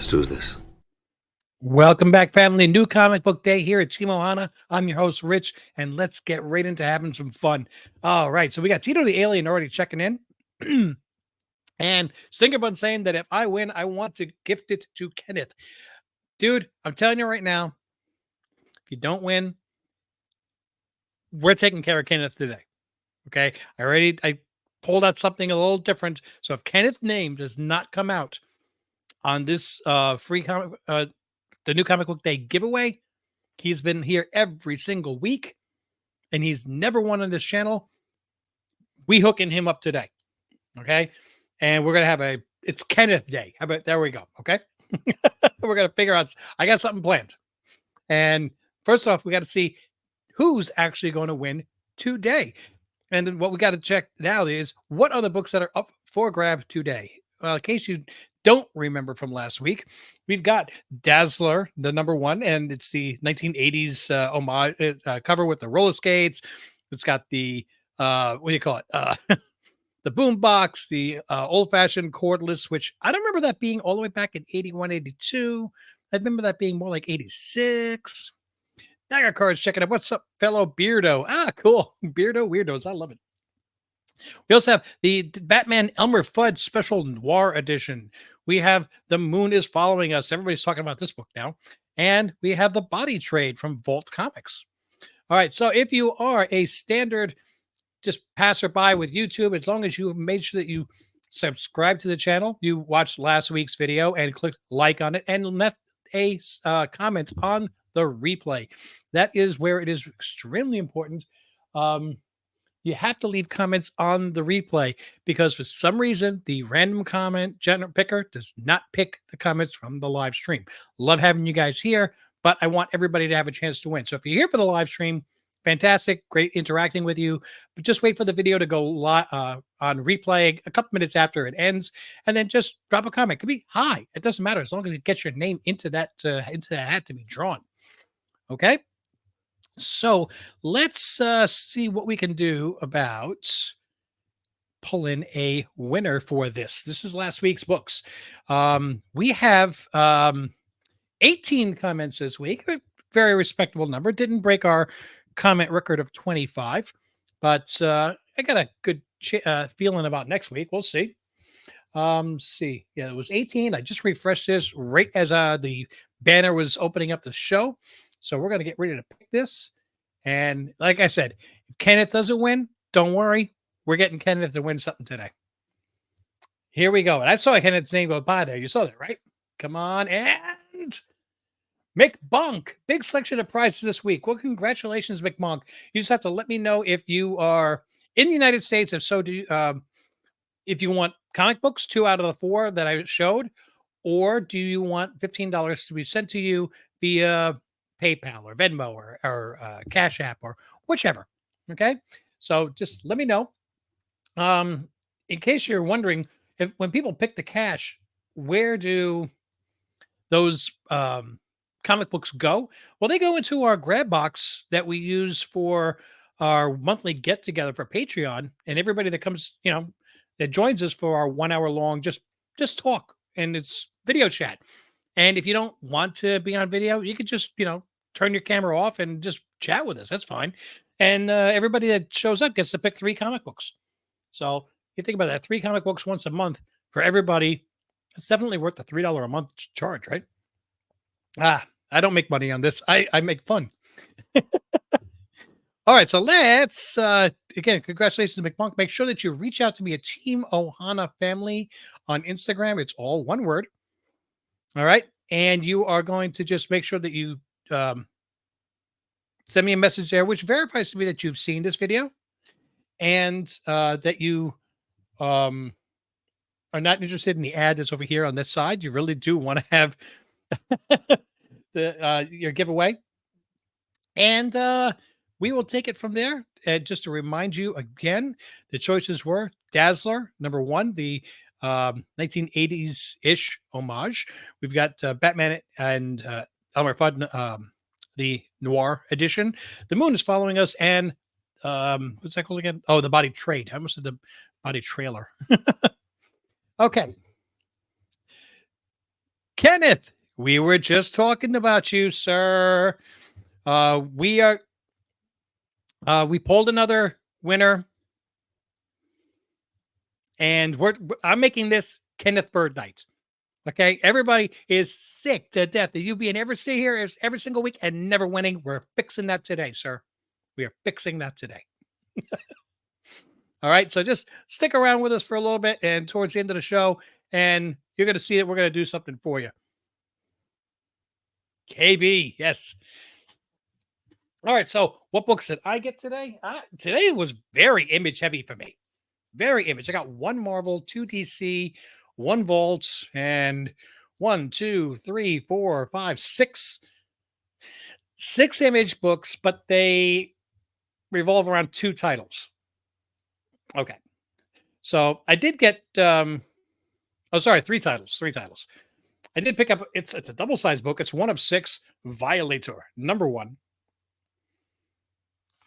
Let's do this. Welcome back, family. New comic book day here at Team Ohana. I'm your host, Rich, and let's get right into having some fun. All right, so we got Tito the Alien already checking in. And Stinkerbun saying that if I win, I want to gift it to Kenneth. Dude, I'm telling you right now, if you don't win, we're taking care of Kenneth today. Okay? I pulled out something a little different. So if Kenneth's name does not come out on this free comic the new comic book day giveaway, he's been here every single week and he's never won on this channel. We hooking him up today. Okay? And we're going to have it's Kenneth Day. How about, there we go. Okay? We're going to figure out, I got something planned. And first off, we got to see who's actually going to win today. And then what we got to check now is what are the books that are up for grab today. In case you don't remember from last week, we've got Dazzler, the #1, and it's the 1980s homage cover with the roller skates. It's got the what do you call it? The boombox, the old-fashioned cordless, which I don't remember that being all the way back in 81, 82. I remember that being more like 86. Dagger Cards checking out. What's up, fellow Beardo? Ah, cool. Beardo Weirdos. I love it. We also have the Batman Elmer Fudd Special Noir Edition. We have The Moon is Following Us. Everybody's talking about this book now. And we have The Body Trade from Vault Comics. All right. So if you are a standard just passerby with YouTube, as long as you made sure that you subscribe to the channel, you watched last week's video and clicked like on it and left a comment on the replay. That is where it is extremely important. You have to leave comments on the replay because for some reason, the random comment picker does not pick the comments from the live stream. Love having you guys here, but I want everybody to have a chance to win. So if you're here for the live stream, fantastic, great interacting with you, but just wait for the video to go live on replay a couple minutes after it ends, and then just drop a comment. It could be hi, it doesn't matter as long as you get your name into that hat to be drawn. Okay, so let's see what we can do about pulling a winner for this. This is last week's books. We have 18 comments this week, a very respectable number. Didn't break our comment record of 25, but I got a good feeling about next week. We'll see. See, yeah, it was 18. I just refreshed this right as the banner was opening up the show. So we're going to get ready to pick this. And like I said, if Kenneth doesn't win, don't worry. We're getting Kenneth to win something today. Here we go. And I saw Kenneth's name go by there. You saw that, right? Come on. And Mick Bonk. Big selection of prizes this week. Well, congratulations, Mick Bonk. You just have to let me know if you are in the United States. If so, if you want comic books, 2 out of the 4 that I showed, or do you want $15 to be sent to you via PayPal or Venmo or Cash App or whichever. Okay. So just let me know. In case you're wondering, when people pick the cash, where do those comic books go? Well, they go into our grab box that we use for our monthly get together for Patreon, and everybody that comes, that joins us for our 1 hour long, just talk, and it's video chat. And if you don't want to be on video, you could just, turn your camera off and just chat with us. That's fine. And everybody that shows up gets to pick 3 comic books. So you think about that, 3 comic books once a month for everybody. It's definitely worth the $3 a month charge, right? I don't make money on this. I make fun. All right, so let's, again, congratulations to McMonk. Make sure that you reach out to me at Team Ohana Family on Instagram. It's all one word. All right, and you are going to just make sure that you send me a message there, which verifies to me that you've seen this video and that you are not interested in the ad that's over here on this side. You really do want to have your giveaway. And we will take it from there. And just to remind you again, the choices were Dazzler, #1, the 1980s-ish homage. We've got Batman and Elmer Fudd, the Noir edition. The Moon is Following Us, and what's that called again? Oh, The Body Trade. I almost said The Body Trailer. Okay. Kenneth, we were just talking about you, sir. We are we pulled another winner, and I'm making this Kenneth Bird night. Okay, everybody is sick to death of you being ever sit here every single week and never winning. We're fixing that today, sir. We are fixing that today. All right, so just stick around with us for a little bit, and towards the end of the show, and you're going to see that we're going to do something for you. KB, yes. All right, so what books did I get today? Today was very image heavy for me. Very image. I got one Marvel, two DC, one Vault, and one, two, three, four, five, six image books, but they revolve around two titles. Okay. So I did get three titles. Three titles. I did pick up it's a double-sized book. It's one of six, Violator, #1.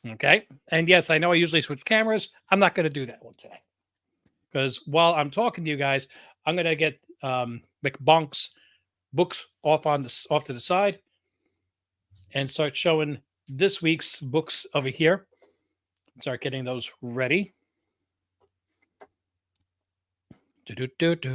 Okay. And yes, I know I usually switch cameras. I'm not going to do that one today. Because while I'm talking to you guys, I'm going to get McBonk's books off to the side and start showing this week's books over here. Start getting those ready. I did get.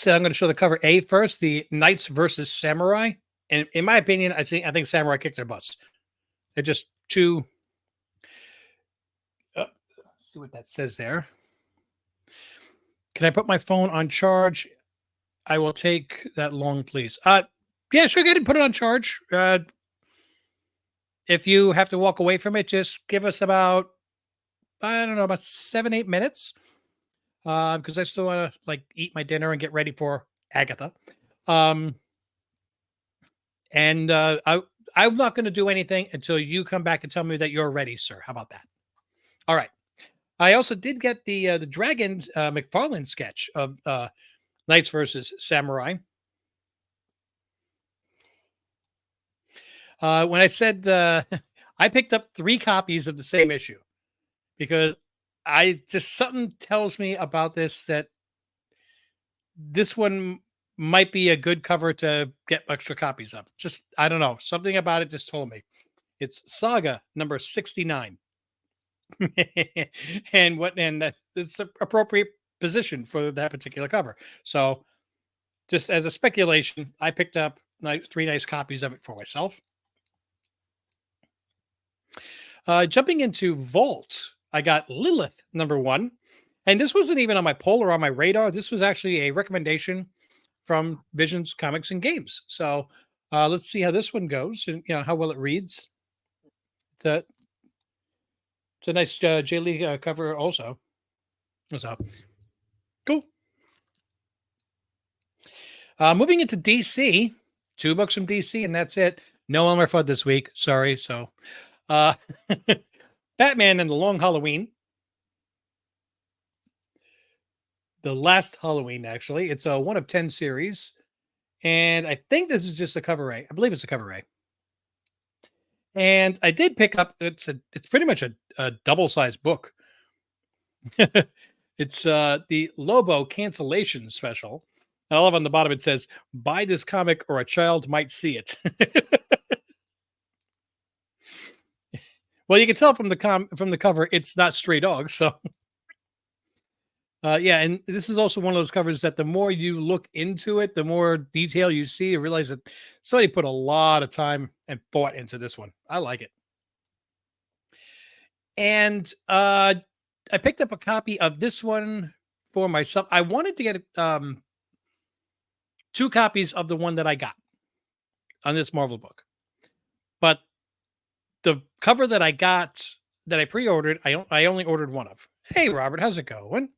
I'm going to show the cover A first. The Knights versus Samurai, and in my opinion, I think Samurai kicked their butts. They're just too. See what that says there. Can I put my phone on charge? I will take that long, please. Yeah, sure. Go ahead and put it on charge. If you have to walk away from it, just give us about, I don't know, about 7-8 minutes. Because I still want to like eat my dinner and get ready for Agatha. I'm not going to do anything until you come back and tell me that you're ready, sir. How about that? All right. I also did get the Dragon McFarlane sketch of Knights versus Samurai. When I said I picked up 3 copies of the same issue because something tells me about this that this one might be a good cover to get extra copies of. Just I don't know, something about it just told me. It's Saga number 69. and that's it's an appropriate position for that particular cover. So just as a speculation, I picked up 3 nice copies of it for myself. Jumping into Vault, I got Lilith #1, and this wasn't even on my poll or on my radar. This was actually a recommendation from Visions Comics and Games. So let's see how this one goes, and how well it reads. It's a nice J. Lee cover also. So cool. Moving into DC, 2 books from DC, and that's it. No Elmer Fudd this week. Sorry. So, Batman and the Long Halloween. The last Halloween, actually. It's a 1 of 10 series. And I think this is just a cover A. I believe it's a cover A. And I did pick up, it's pretty much a double-sized book. It's the Lobo cancellation special. I love on the bottom it says, "Buy this comic or a child might see it." Well, you can tell from the cover it's not stray dogs. So, yeah, and this is also one of those covers that the more you look into it, the more detail you see. You realize that somebody put a lot of time and thought into this one. I like it. And I picked up a copy of this one for myself. I wanted to get 2 copies of the one that I got on this Marvel book, but the cover that I got that I pre-ordered, I only ordered one of. Hey, Robert, how's it going?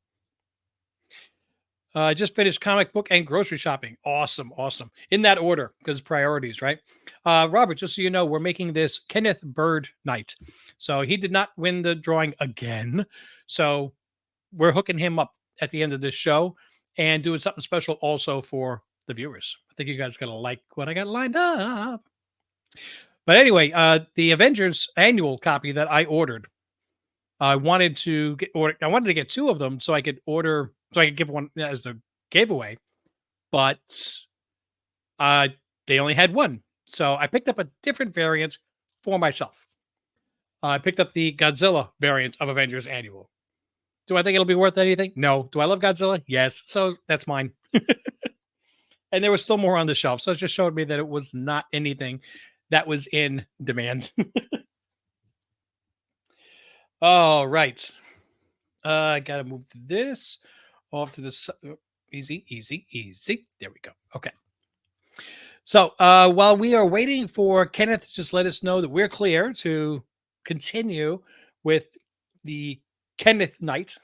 I just finished comic book and grocery shopping. Awesome, awesome. In that order, because priorities, right? Robert, just so you know, we're making this Kenneth Bird night. So he did not win the drawing again. So we're hooking him up at the end of this show and doing something special also for the viewers. I think you guys are going to like what I got lined up. But anyway, the Avengers annual copy that I ordered I wanted to get two of them so I could order, so I could give one as a giveaway, but uh, they only had one. So I picked up a different variant for myself. I picked up the Godzilla variant of Avengers Annual. Do I think it'll be worth anything? No. Do I love Godzilla? Yes. So that's mine. And there was still more on the shelf. So it just showed me that it was not anything that was in demand. All right. I got to move this off to the easy, easy, easy. There we go. Okay. So while we are waiting for Kenneth to just let us know that we're clear to continue with the Kenneth night,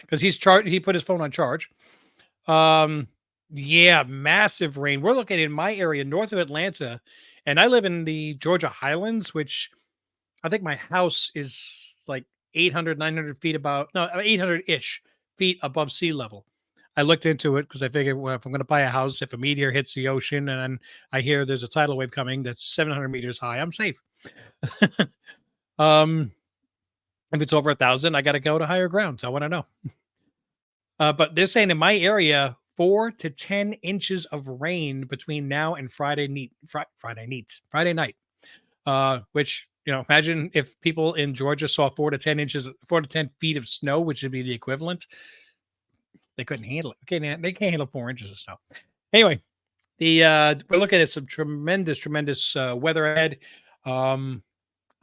because he put his phone on charge. Yeah, massive rain. We're looking in my area north of Atlanta, and I live in the Georgia Highlands, which I think my house is like 800, 900 feet above, no, 800-ish feet above sea level. I looked into it because I figured, well, if I'm going to buy a house, if a meteor hits the ocean and I hear there's a tidal wave coming that's 700 meters high, I'm safe. um, if it's over 1,000, I got to go to higher ground. So I want to know. But they're saying in my area, 4 to 10 inches of rain between now and Friday night. Which, imagine if people in Georgia saw 4 to 10 inches, 4 to 10 feet of snow, which would be the equivalent. They couldn't handle it. Okay, they can't handle 4 inches of snow. Anyway, we're looking at some tremendous weather ahead. I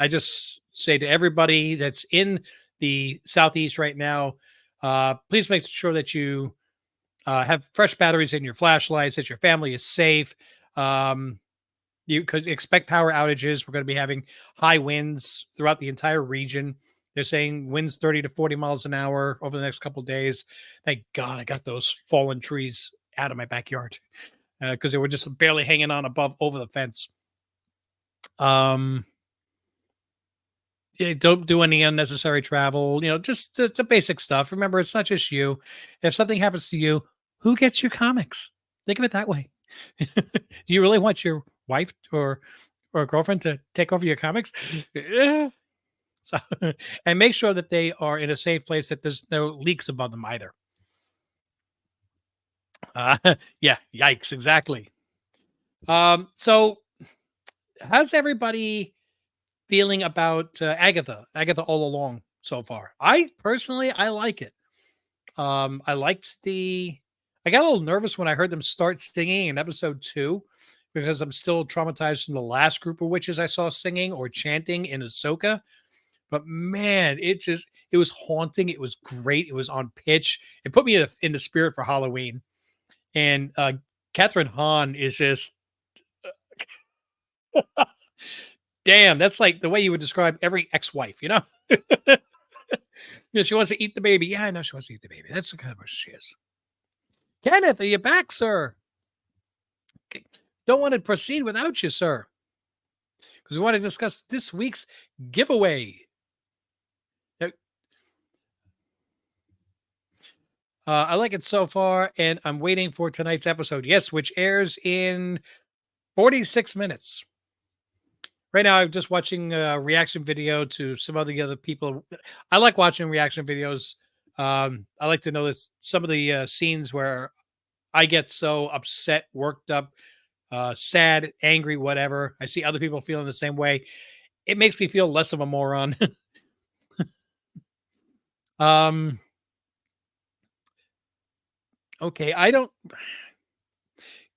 just say to everybody that's in the Southeast right now, please make sure that you have fresh batteries in your flashlights, that your family is safe. You could expect power outages. We're going to be having high winds throughout the entire region. They're saying winds 30 to 40 miles an hour over the next couple of days. Thank God I got those fallen trees out of my backyard because they were just barely hanging on over the fence. Yeah, don't do any unnecessary travel. Just the basic stuff. Remember, it's not just you. If something happens to you, who gets your comics? Think of it that way. Do you really want your wife or girlfriend to take over your comics? Yeah. So, and make sure that they are in a safe place, that there's no leaks above them either. Yeah, yikes, exactly. So how's everybody feeling about Agatha all along so far? I like it. I got a little nervous when I heard them start singing in episode 2 because I'm still traumatized from the last group of witches I saw singing or chanting in Ahsoka. But man, it was haunting. It was great. It was on pitch. It put me in the spirit for Halloween. And Catherine Hahn is just, damn, that's like the way you would describe every ex-wife, she wants to eat the baby. Yeah, I know she wants to eat the baby. That's the kind of person she is. Kenneth, are you back, sir? Okay. Don't want to proceed without you, sir. Because we want to discuss this week's giveaway. I like it so far, and I'm waiting for tonight's episode. Yes, which airs in 46 minutes. Right now, I'm just watching a reaction video to some of the other people. I like watching reaction videos. I like to know this, some of the scenes where I get so upset, worked up, sad, angry, whatever. I see other people feeling the same way. It makes me feel less of a moron. Okay, I don't.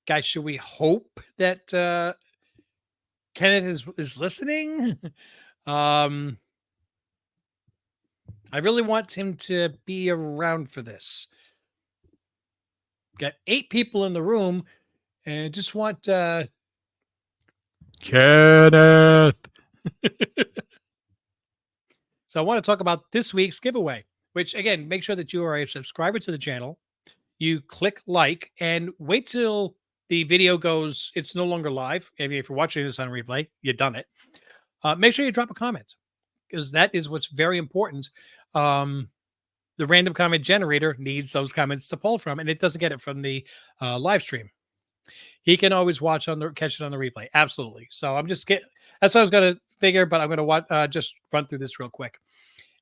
Guys, should we hope that Kenneth is listening? I really want him to be around for this. Got 8 people in the room, and just want Kenneth. So I want to talk about this week's giveaway, which again, make sure that you are a subscriber to the channel. You click like and wait till the video goes, it's no longer live. If you're watching this on replay, you've done it. Make sure you drop a comment because that is what's very important. The random comment generator needs those comments to pull from, and it doesn't get it from the live stream. He can always catch it on the replay. Absolutely. So that's what I was going to figure, but I'm going to just run through this real quick.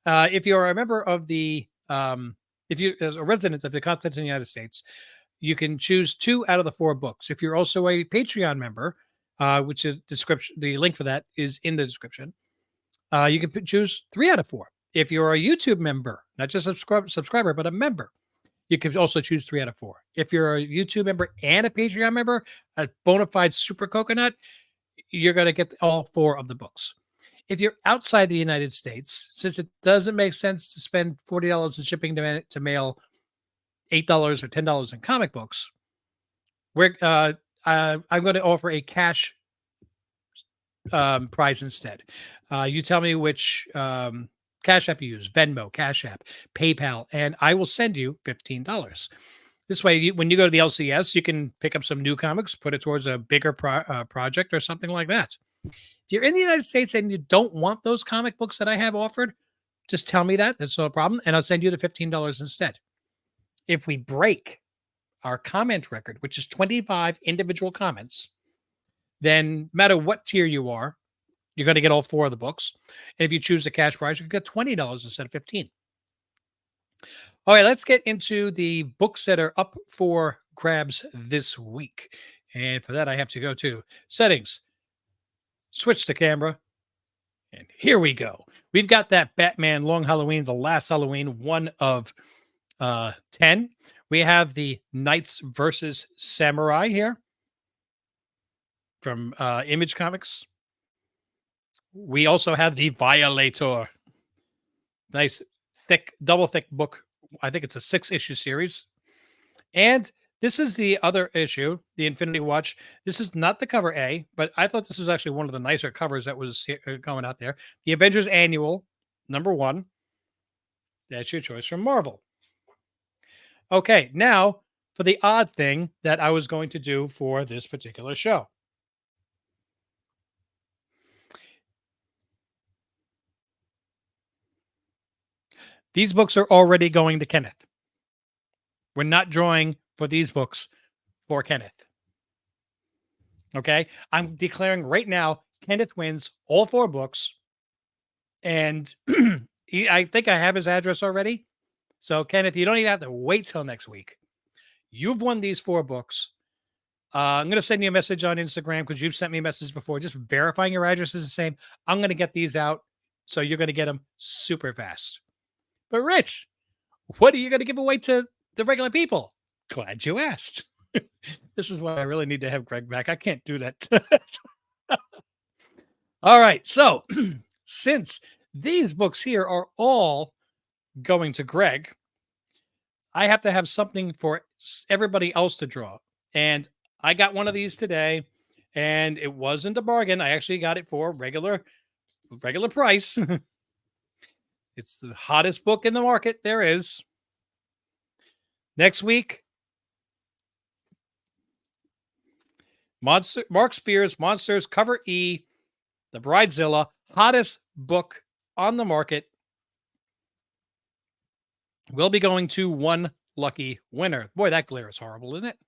If you're a member of if you're a resident of the continental United States, you can choose 2 out of the 4 books. If you're also a Patreon member, which is description, the link for that is in the description. You can choose 3 out of 4. If you're a YouTube member, not just a subscriber, but a member, you can also choose 3 out of 4. If you're a YouTube member and a Patreon member, a bona fide super coconut, you're going to get all 4 of the books. If you're outside the United States, since it doesn't make sense to spend $40 in shipping to mail $8 or $10 in comic books, I'm going to offer a cash prize instead. You tell me which Cash App you use: Venmo, Cash App, PayPal, and I will send you $15. This way, when you go to the LCS, you can pick up some new comics, put it towards a bigger project or something like that. If you're in the United States and you don't want those comic books that I have offered, just tell me that. That's no problem. And I'll send you the $15 instead. If we break our comment record, which is 25 individual comments, then no matter what tier you are, you're going to get all 4 of the books. And if you choose the cash prize, you get $20 instead of $15. All right, let's get into the books that are up for grabs this week. And for that, I have to go to settings, switch the camera, and here we go. We've got that Batman Long Halloween, the last Halloween, 1 of 10. We have the Knights versus Samurai here from Image Comics. We also have the Violator. Nice, thick, double thick book. I think it's a 6-issue series. And this is the other issue, the Infinity Watch. This is not the cover A, but I thought this was actually one of the nicer covers that was going out there. The Avengers Annual, #1. That's your choice from Marvel. Okay, now for the odd thing that I was going to do for this particular show. These books are already going to Kenneth. We're not drawing for these books for Kenneth. Okay? I'm declaring right now, Kenneth wins all 4 books. And I think I have his address already. So, Kenneth, you don't even have to wait till next week. You've won these 4 books. I'm going to send you a message on Instagram because you've sent me a message before, just verifying your address is the same. I'm going to get these out. So you're going to get them super fast. But Rich, what are you going to give away to the regular people? Glad you asked. This is why I really need to have Greg back. I can't do that. All right. So since these books here are all going to Greg, I have to have something for everybody else to draw. And I got one of these today, and it wasn't a bargain. I actually got it for regular price. It's the hottest book in the market there is. Next week, Mark Spears, Monsters, cover E, The Bridezilla, hottest book on the market, will be going to one lucky winner. Boy, that glare is horrible, isn't it?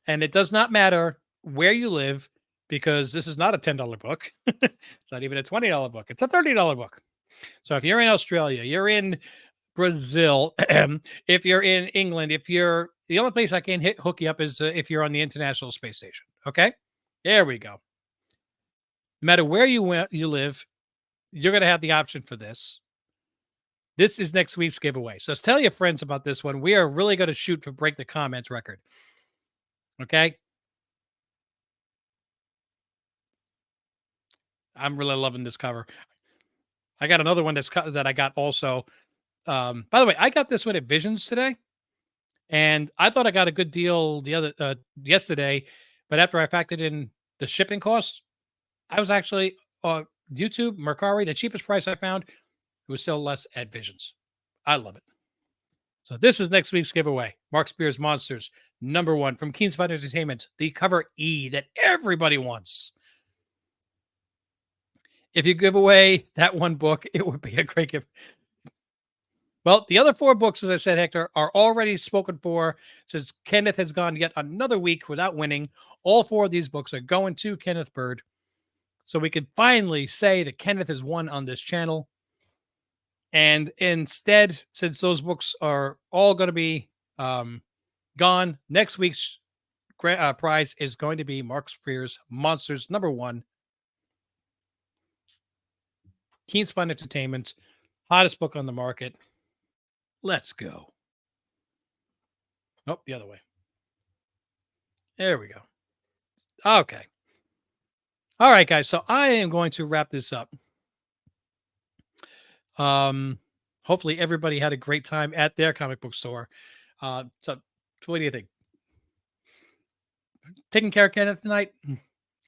And it does not matter where you live, because this is not a $10 book. It's not even a $20 book. It's a $30 book. So if you're in Australia, you're in Brazil, if you're in England, the only place I can hook you up is if you're on the International Space Station. Okay? There we go. No matter where you live, you're going to have the option for this. This is next week's giveaway. So tell your friends about this one. We are really going to shoot for break the comments record. Okay? I'm really loving this cover. I got another one that I got also. By the way, I got this one at Visions today, and I thought I got a good deal yesterday, but after I factored in the shipping costs, I was actually YouTube, Mercari, the cheapest price I found. It was still less at Visions. I love it. So this is next week's giveaway. Mark Spears Monsters, #1 from Keen Spot Entertainment, the cover E that everybody wants. If you give away that one book, it would be a great gift. Well, the other 4 books, as I said, Hector, are already spoken for. Since Kenneth has gone yet another week without winning, all 4 of these books are going to Kenneth Bird. so we can finally say that Kenneth has won on this channel. And instead, since those books are all going to be gone, next week's prize is going to be Mark Spear's Monsters #1, Keen Spine Entertainment, hottest book on the market. Let's go. Oh, the other way. There we go. Okay. All right, guys. So I am going to wrap this up. Hopefully everybody had a great time at their comic book store. So what do you think? Taking care of Kenneth tonight,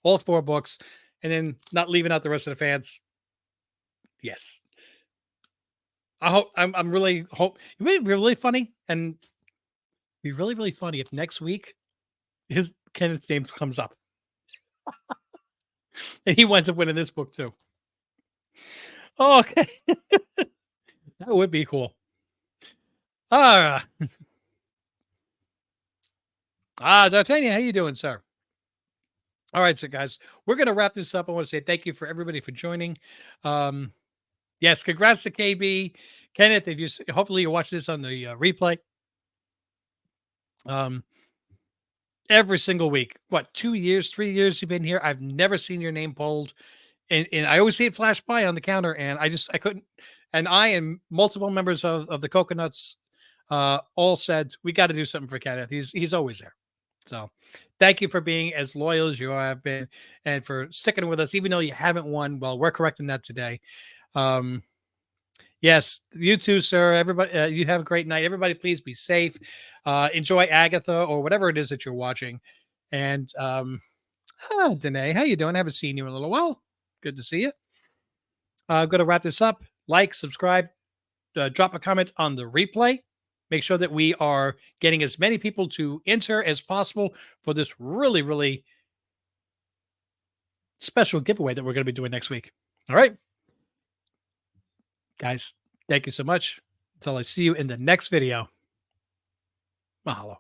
all 4 books, and then not leaving out the rest of the fans. Yes. I hope I'm really hope it would be really funny and be really, really funny if next week his Kenneth's name comes up and he winds up winning this book too. Oh, okay. That would be cool. Ah, D'Artagnan, how you doing, sir? All right, so guys, we're gonna wrap this up. I want to say thank you for everybody for joining. Um, yes, congrats to KB, Kenneth. If you hopefully you watch this on the replay. Um, every single week, what 2 years, 3 years you've been here, I've never seen your name pulled, and I always see it flash by on the counter, and I couldn't. And I and multiple members of the Coconuts all said we got to do something for Kenneth. He's always there. So thank you for being as loyal as you have been and for sticking with us, even though you haven't won. Well, we're correcting that today. Um, yes, you too, sir. Everybody, you have a great night. Everybody, please be safe. Enjoy Agatha or whatever it is that you're watching. And Danae, how you doing? I haven't seen you in a little while. Good to see you. I'm going to wrap this up. Like, subscribe, drop a comment on the replay. Make sure that we are getting as many people to enter as possible for this really, really special giveaway that we're going to be doing next week. All right, guys, thank you so much. Until I see you in the next video. Mahalo.